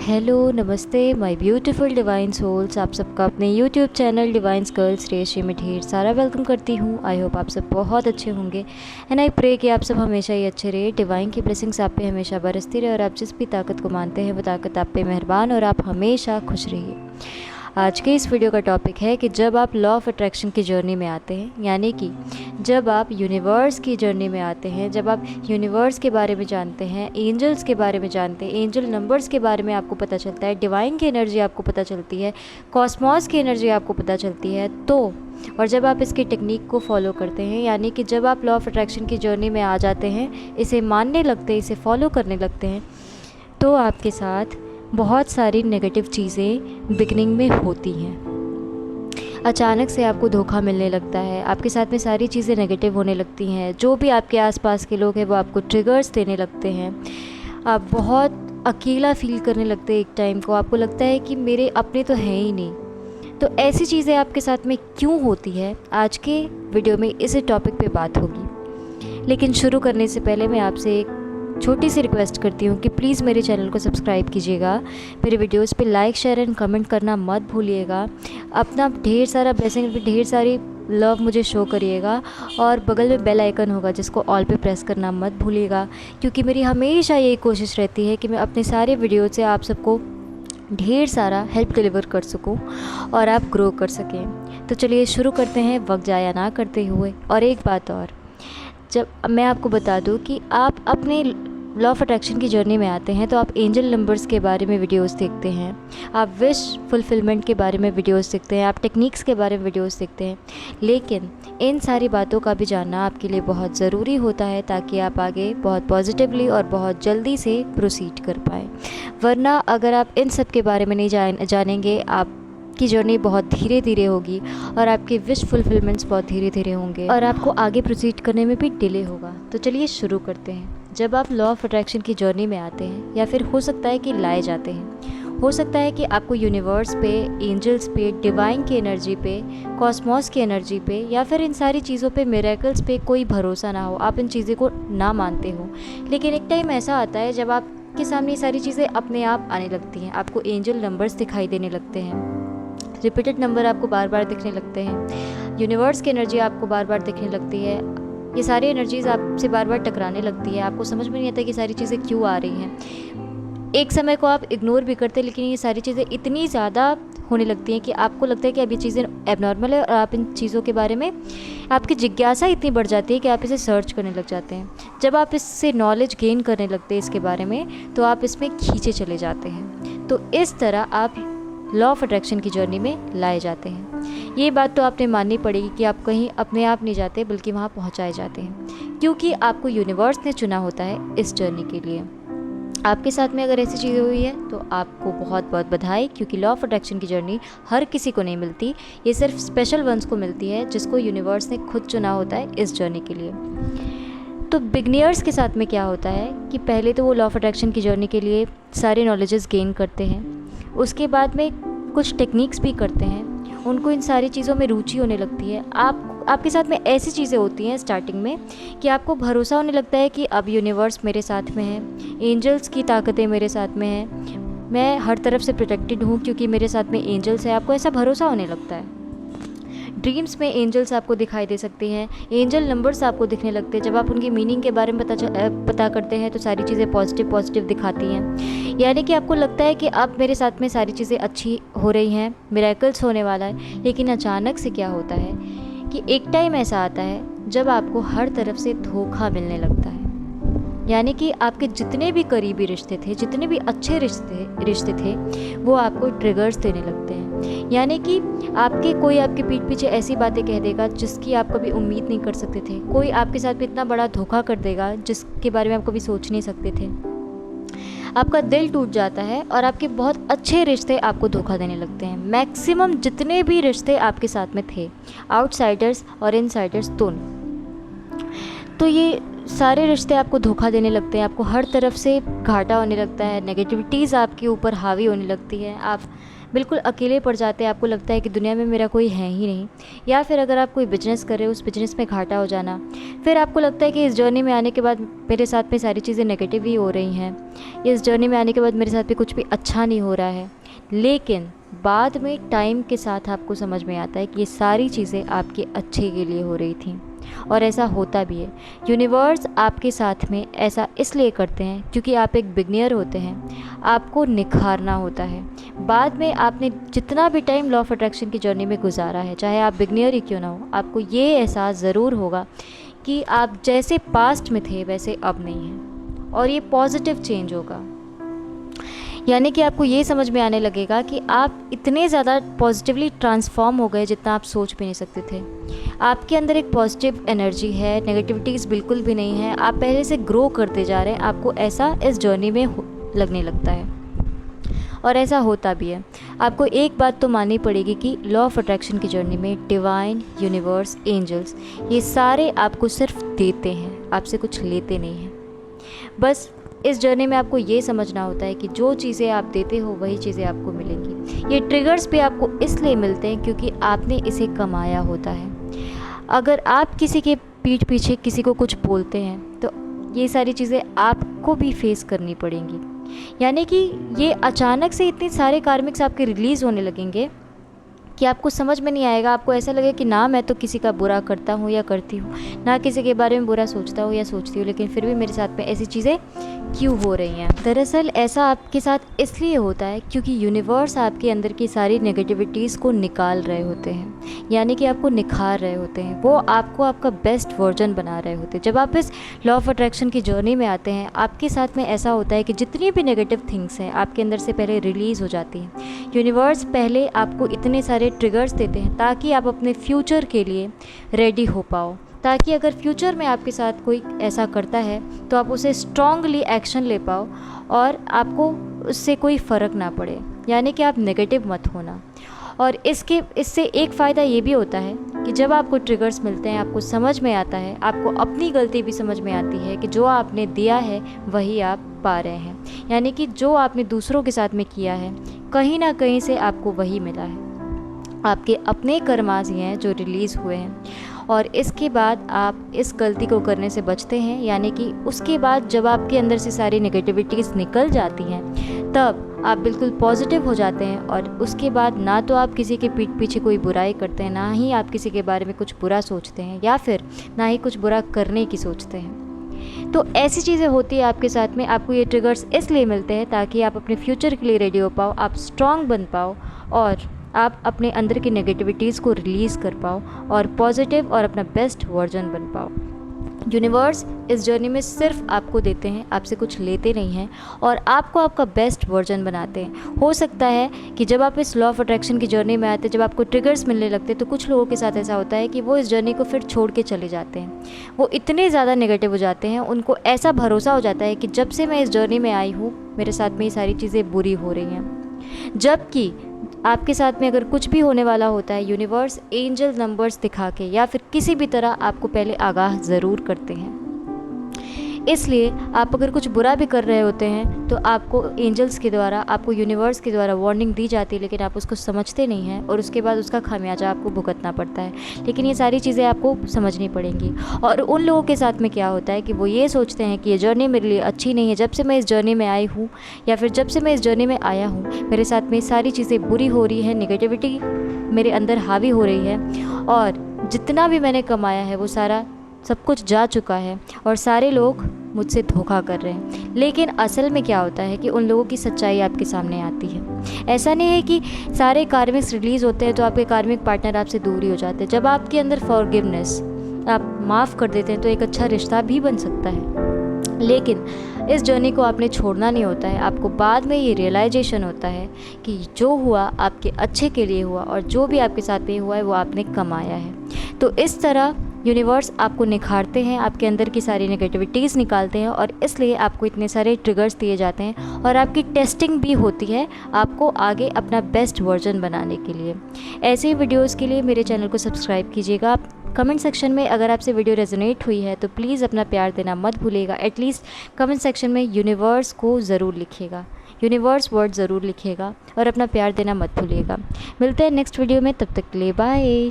Hello नमस्ते my beautiful divine souls. आप सबका अपने यूट्यूब चैनल डिवाइंस गर्ल्स रेशे में ढेर सारा वेलकम करती हूँ। आई होप आप सब बहुत अच्छे होंगे एंड आई प्रे कि आप सब हमेशा ही अच्छे रहे। डिवाइन की ब्लेसिंग्स आप पे हमेशा बरसती रहे और आप जिस भी ताकत को मानते हैं वो ताकत आप पे मेहरबान और आप हमेशा खुश रहिए। आज के इस वीडियो का टॉपिक है कि जब आप लॉ ऑफ अट्रैक्शन की जर्नी में आते हैं, यानी कि जब आप यूनिवर्स की जर्नी में आते हैं, जब आप यूनिवर्स के बारे में जानते हैं, एंजल्स के बारे में जानते हैं, एंजल नंबर्स के बारे में आपको पता चलता है, डिवाइन की एनर्जी आपको पता चलती है, कॉस्मॉस की एनर्जी आपको पता चलती है, तो और जब आप इसकी टेक्निक को फॉलो करते हैं, यानी कि जब आप लॉ ऑफ अट्रैक्शन की जर्नी में आ जाते हैं, इसे मानने लगते हैं, इसे फॉलो करने लगते हैं, तो आपके साथ बहुत सारी नेगेटिव चीज़ें बिगनिंग में होती हैं। अचानक से आपको धोखा मिलने लगता है, आपके साथ में सारी चीज़ें नेगेटिव होने लगती हैं। जो भी आपके आसपास के लोग हैं वो आपको ट्रिगर्स देने लगते हैं। आप बहुत अकेला फील करने लगते हैं। एक टाइम को आपको लगता है कि मेरे अपने तो हैं ही नहीं। तो ऐसी चीज़ें आपके साथ में क्यों होती है, आज के वीडियो में इस टॉपिक पे बात होगी। लेकिन शुरू करने से पहले मैं आपसे एक छोटी सी रिक्वेस्ट करती हूँ कि प्लीज़ मेरे चैनल को सब्सक्राइब कीजिएगा, मेरे वीडियोस पे लाइक शेयर एंड कमेंट करना मत भूलिएगा। अपना ढेर सारा ब्लेसिंग, ढेर सारी लव मुझे शो करिएगा और बगल में बेल आइकन होगा जिसको ऑल पे प्रेस करना मत भूलिएगा, क्योंकि मेरी हमेशा यही कोशिश रहती है कि मैं अपने सारे वीडियो से आप सबको ढेर सारा हेल्प डिलीवर कर सकूं और आप ग्रो कर सकें। तो चलिए शुरू करते हैं वक्त ज़ाया ना करते हुए। और एक बात और, जब मैं आपको बता दूं कि आप अपने लॉ ऑफ अट्रैक्शन की जर्नी में आते हैं तो आप एंजल नंबर्स के बारे में वीडियोस देखते हैं, आप विश फुलफिलमेंट के बारे में वीडियोस देखते हैं, आप टेक्निक्स के बारे में वीडियोस देखते हैं, लेकिन इन सारी बातों का भी जानना आपके लिए बहुत ज़रूरी होता है ताकि आप आगे बहुत पॉजिटिवली और बहुत जल्दी से प्रोसीड कर पाएँ। वरना अगर आप इन सब के बारे में नहीं जानेंगे, आप की जर्नी बहुत धीरे धीरे होगी और आपके विश फुलफिलमेंट्स बहुत धीरे धीरे होंगे और आपको आगे प्रोसीड करने में भी डिले होगा। तो चलिए शुरू करते हैं। जब आप लॉ ऑफ अट्रैक्शन की जर्नी में आते हैं, या फिर हो सकता है कि लाए जाते हैं, हो सकता है कि आपको यूनिवर्स पे, एंजल्स पे, डिवाइन की एनर्जी पे, कॉस्मॉस की एनर्जी पे, या फिर इन सारी चीज़ों पे, मिरेकल्स पे कोई भरोसा ना हो, आप इन चीज़ों को ना मानते हो। लेकिन एक टाइम ऐसा आता है जब आपके सामने ये सारी चीज़ें अपने आप आने लगती हैं। आपको एंजल नंबर्स दिखाई देने लगते हैं, रिपीटेड नंबर आपको बार बार दिखने लगते हैं, यूनिवर्स की एनर्जी आपको बार बार दिखने लगती है। ये सारी एनर्जीज़ आपसे बार बार टकराने लगती है। आपको समझ में नहीं आता कि सारी चीज़ें क्यों आ रही हैं। एक समय को आप इग्नोर भी करते हैं, लेकिन ये सारी चीज़ें इतनी ज़्यादा होने लगती हैं कि आपको लगता है कि अब ये चीज़ें एबनॉर्मल है और आप इन चीज़ों के बारे में, आपकी जिज्ञासा इतनी बढ़ जाती है कि आप इसे सर्च करने लग जाते हैं। जब आप इससे नॉलेज गेन करने लगते हैं इसके बारे में, तो आप इसमें खींचे चले जाते हैं। तो इस तरह आप लॉ ऑफ अट्रैक्शन की जर्नी में लाए जाते हैं। ये बात तो आपने माननी पड़ेगी कि आप कहीं अपने आप नहीं जाते, बल्कि वहाँ पहुँचाए जाते हैं, क्योंकि आपको यूनिवर्स ने चुना होता है इस जर्नी के लिए। आपके साथ में अगर ऐसी चीज़ें हुई है तो आपको बहुत बहुत बधाई, क्योंकि लॉ ऑफ अट्रैक्शन की जर्नी हर किसी को नहीं मिलती। ये सिर्फ स्पेशल वंस को मिलती है, जिसको यूनिवर्स ने खुद चुना होता है इस जर्नी के लिए। तो बिगनियर्स के साथ में क्या होता है कि पहले तो वो लॉ ऑफ अट्रैक्शन की जर्नी के लिए सारे नॉलेजेस गेन करते हैं, उसके बाद में कुछ टेक्निक्स भी करते हैं, उनको इन सारी चीज़ों में रुचि होने लगती है। आपके साथ में ऐसी चीज़ें होती हैं स्टार्टिंग में कि आपको भरोसा होने लगता है कि अब यूनिवर्स मेरे साथ में है, एंजल्स की ताकतें मेरे साथ में हैं, मैं हर तरफ से प्रोटेक्टेड हूँ क्योंकि मेरे साथ में एंजल्स है। आपको ऐसा भरोसा होने लगता है। ड्रीम्स में एंजल्स आपको दिखाई दे सकते हैं, एंजल नंबर्स आपको दिखने लगते हैं। जब आप उनकी मीनिंग के बारे में पता करते हैं तो सारी चीज़ें पॉजिटिव दिखाती हैं, यानी कि आपको लगता है कि अब मेरे साथ में सारी चीज़ें अच्छी हो रही हैं, मिरेकल्स होने वाला है। लेकिन अचानक से क्या होता है कि एक टाइम ऐसा आता है जब आपको हर तरफ से धोखा मिलने लगता है, यानी कि आपके जितने भी करीबी रिश्ते थे, जितने भी अच्छे रिश्ते थे, वो आपको ट्रिगर्स देने लगते हैं। यानी कि कोई आपके पीठ पीछे ऐसी बातें कह देगा जिसकी आप कभी उम्मीद नहीं कर सकते थे। कोई आपके साथ में इतना बड़ा धोखा कर देगा जिसके बारे में आप कभी सोच नहीं सकते थे। आपका दिल टूट जाता है और आपके बहुत अच्छे रिश्ते आपको धोखा देने लगते हैं। मैक्सिमम जितने भी रिश्ते आपके साथ में थे, आउटसाइडर्स और इनसाइडर्स दोनों, तो ये सारे रिश्ते आपको धोखा देने लगते हैं। आपको हर तरफ से घाटा होने लगता है, नेगेटिविटीज़ आपके ऊपर हावी होने लगती है। आप बिल्कुल अकेले पड़ जाते हैं, आपको लगता है कि दुनिया में मेरा कोई है ही नहीं। या फिर अगर आप कोई बिजनेस कर रहे हो, उस बिजनेस में घाटा हो जाना, फिर आपको लगता है कि इस जर्नी में आने के बाद मेरे साथ में सारी चीज़ें नेगेटिव ही हो रही हैं, इस जर्नी में आने के बाद मेरे साथ में कुछ भी अच्छा नहीं हो रहा है। लेकिन बाद में टाइम के साथ आपको समझ में आता है कि ये सारी चीज़ें आपके अच्छे के लिए हो रही थी, और ऐसा होता भी है। यूनिवर्स आपके साथ में ऐसा इसलिए करते हैं क्योंकि आप एक बिगनियर होते हैं, आपको निखारना होता है। बाद में आपने जितना भी टाइम लॉ ऑफ अट्रैक्शन की जर्नी में गुजारा है, चाहे आप बिगनियर ही क्यों ना हो, आपको ये एहसास ज़रूर होगा कि आप जैसे पास्ट में थे वैसे अब नहीं हैं, और ये पॉजिटिव चेंज होगा। यानी कि आपको ये समझ में आने लगेगा कि आप इतने ज़्यादा पॉजिटिवली ट्रांसफॉर्म हो गए जितना आप सोच भी नहीं सकते थे। आपके अंदर एक पॉजिटिव एनर्जी है, नेगेटिविटीज़ बिल्कुल भी नहीं है, आप पहले से ग्रो करते जा रहे हैं, आपको ऐसा इस जर्नी में लगने लगता है, और ऐसा होता भी है। आपको एक बात तो माननी पड़ेगी कि लॉ ऑफ अट्रैक्शन की जर्नी में डिवाइन, यूनिवर्स, एंजल्स, ये सारे आपको सिर्फ देते हैं, आपसे कुछ लेते नहीं हैं। बस इस जर्नी में आपको ये समझना होता है कि जो चीज़ें आप देते हो वही चीज़ें आपको मिलेंगी। ये ट्रिगर्स भी आपको इसलिए मिलते हैं क्योंकि आपने इसे कमाया होता है। अगर आप किसी के पीठ पीछे किसी को कुछ बोलते हैं तो ये सारी चीज़ें आपको भी फेस करनी पड़ेंगी। यानी कि ये अचानक से इतने सारे कार्मिक्स आपके रिलीज़ होने लगेंगे कि आपको समझ में नहीं आएगा। आपको ऐसा लगेगा कि ना मैं तो किसी का बुरा करता हूँ या करती हूँ, ना किसी के बारे में बुरा सोचता हूँ या सोचती हूँ, लेकिन फिर भी मेरे साथ में ऐसी चीज़ें क्यों हो रही हैं। दरअसल ऐसा आपके साथ इसलिए होता है क्योंकि यूनिवर्स आपके अंदर की सारी नेगेटिविटीज़ को निकाल रहे होते हैं, यानी कि आपको निखार रहे होते हैं। वो आपको आपका बेस्ट वर्जन बना रहे होते हैं। जब आप इस लॉ ऑफ अट्रैक्शन की जर्नी में आते हैं, आपके साथ में ऐसा होता है कि जितनी भी नेगेटिव थिंग्स हैं आपके अंदर से पहले रिलीज़ हो जाती हैं। यूनिवर्स पहले आपको इतने सारे ट्रिगर्स देते हैं ताकि आप अपने फ्यूचर के लिए रेडी हो पाओ, ताकि अगर फ्यूचर में आपके साथ कोई ऐसा करता है तो आप उसे स्ट्रांगली एक्शन ले पाओ और आपको उससे कोई फ़र्क ना पड़े, यानी कि आप नेगेटिव मत होना। और इससे एक फ़ायदा ये भी होता है कि जब आपको ट्रिगर्स मिलते हैं, आपको समझ में आता है, आपको अपनी गलती भी समझ में आती है कि जो आपने दिया है वही आप पा रहे हैं, यानी कि जो आपने दूसरों के साथ में किया है कहीं ना कहीं से आपको वही मिला है। आपके अपने कर्मास ही हैं जो रिलीज़ हुए हैं, और इसके बाद आप इस गलती को करने से बचते हैं। यानी कि उसके बाद जब आपके अंदर से सारी नेगेटिविटीज़ निकल जाती हैं तब आप बिल्कुल पॉजिटिव हो जाते हैं, और उसके बाद ना तो आप किसी के पीठ पीछे कोई बुराई करते हैं, ना ही आप किसी के बारे में कुछ बुरा सोचते हैं, या फिर ना ही कुछ बुरा करने की सोचते हैं। तो ऐसी चीज़ें होती है आपके साथ में। आपको ये ट्रिगर्स इसलिए मिलते हैं ताकि आप अपने फ्यूचर के लिए रेडी हो पाओ, आप स्ट्रॉन्ग बन पाओ, और आप अपने अंदर की नेगेटिविटीज़ को रिलीज़ कर पाओ और पॉजिटिव और अपना बेस्ट वर्जन बन पाओ। यूनिवर्स इस जर्नी में सिर्फ आपको देते हैं, आपसे कुछ लेते नहीं हैं, और आपको आपका बेस्ट वर्जन बनाते हैं। हो सकता है कि जब आप इस लॉ ऑफ अट्रैक्शन की जर्नी में आते, जब आपको ट्रिगर्स मिलने लगते, तो कुछ लोगों के साथ ऐसा होता है कि वो इस जर्नी को फिर छोड़ के चले जाते हैं। वो इतने ज़्यादा नेगेटिव हो जाते हैं, उनको ऐसा भरोसा हो जाता है कि जब से मैं इस जर्नी में आई हूँ मेरे साथ में ये सारी चीज़ें बुरी हो रही हैं। जबकि आपके साथ में अगर कुछ भी होने वाला होता है, यूनिवर्स एंजल नंबर्स दिखा के या फिर किसी भी तरह आपको पहले आगाह ज़रूर करते हैं। इसलिए आप अगर कुछ बुरा भी कर रहे होते हैं तो आपको एंजल्स के द्वारा, आपको यूनिवर्स के द्वारा वार्निंग दी जाती है, लेकिन आप उसको समझते नहीं हैं, और उसके बाद उसका खामियाजा आपको भुगतना पड़ता है। लेकिन ये सारी चीज़ें आपको समझनी पड़ेंगी। और उन लोगों के साथ में क्या होता है कि वो ये सोचते हैं कि ये जर्नी मेरे लिए अच्छी नहीं है, जब से मैं इस जर्नी में आई हूँ या फिर जब से मैं इस जर्नी में आया हूँ मेरे साथ में सारी चीज़ें बुरी हो रही है, नेगेटिविटी मेरे अंदर हावी हो रही है, और जितना भी मैंने कमाया है वो सारा सब कुछ जा चुका है, और सारे लोग मुझसे धोखा कर रहे हैं। लेकिन असल में क्या होता है कि उन लोगों की सच्चाई आपके सामने आती है। ऐसा नहीं है कि सारे कार्मिक्स रिलीज़ होते हैं तो आपके कार्मिक पार्टनर आपसे दूर ही हो जाते हैं। जब आपके अंदर फॉरगिवनेस, आप माफ़ कर देते हैं, तो एक अच्छा रिश्ता भी बन सकता है। लेकिन इस जर्नी को आपने छोड़ना नहीं होता है। आपको बाद में ये रियलाइजेशन होता है कि जो हुआ आपके अच्छे के लिए हुआ, और जो भी आपके साथ में हुआ है वो आपने कमाया है। तो इस तरह यूनिवर्स आपको निखारते हैं, आपके अंदर की सारी नेगेटिविटीज़ निकालते हैं, और इसलिए आपको इतने सारे ट्रिगर्स दिए जाते हैं, और आपकी टेस्टिंग भी होती है आपको आगे अपना बेस्ट वर्जन बनाने के लिए। ऐसे ही वीडियोज़ के लिए मेरे चैनल को सब्सक्राइब कीजिएगा। आप कमेंट सेक्शन में अगर आपसे वीडियो रेजोनेट हुई है तो प्लीज़ अपना प्यार देना मत भूलिएगा। एटलीस्ट कमेंट सेक्शन में यूनिवर्स को ज़रूर लिखिएगा, यूनिवर्स वर्ड ज़रूर लिखिएगा और अपना प्यार देना मत भूलिएगा। मिलते हैं नेक्स्ट वीडियो में, तब तक के लिए बाय।